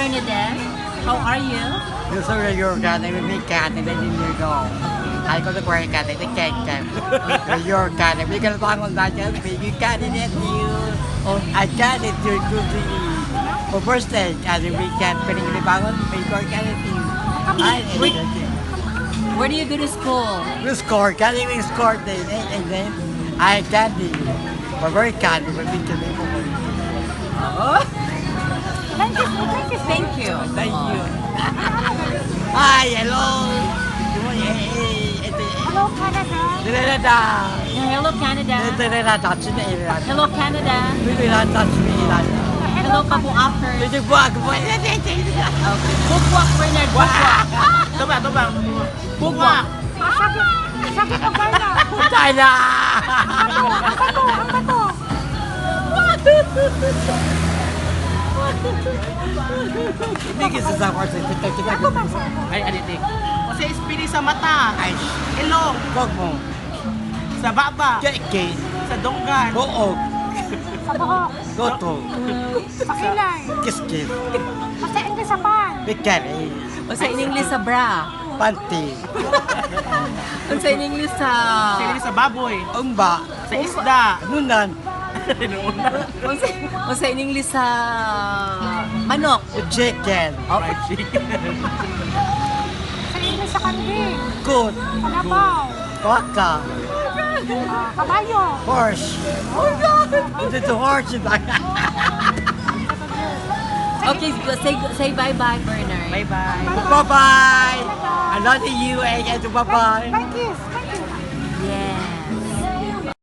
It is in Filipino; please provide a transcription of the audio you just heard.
Bernadette, how are you? You're so you're cat and we cat and then you go. I got the great cat and the cat cat. You're cat and we can bang on that just baby cat and then you. Oh, I got it to the for birthday and we can putting the bang on we got cat and you. Where do you go to school? We score cat and we scored and then I got the we're very cat but we can make Oh, thank you. Thank you. Hi, hello. Hello, Canada. Canada. Hello, Canada. Canada. Canada. Hello, Canada. Canada. Hello, Kabuaker. Tôi buộc Okay. Bukwak, Bernard. Bukwak. Ito ba? Bukwak. Sakit ang barna. Tayo na! Ang bato. Hindi kasi sa kwarto. Kita. Ay, aditik. Kasi ispili sa mata. Ay, Ilong. kog mo. Sa baba. Keke. Sa donggan. Goog. Sa buhok. Goto. Sa kilay. Kiskis. Sa ingles sa pan. Bikari. O sa in English sa bra. Panty. O sa in English sa... Ispili sa baboy. Umba. Sa isda. Nunan. O sa in English sa... manok. Chicken. Fried chicken. Sa ingles sa kambing. Good. Kalabaw. Baka. Kabayo. Horse. Ito horse. Okay, say bye-bye, Bernard. Bye-bye. Bye-bye. I love you and bye-bye. Bye, kiss. Bye, kiss. Yeah.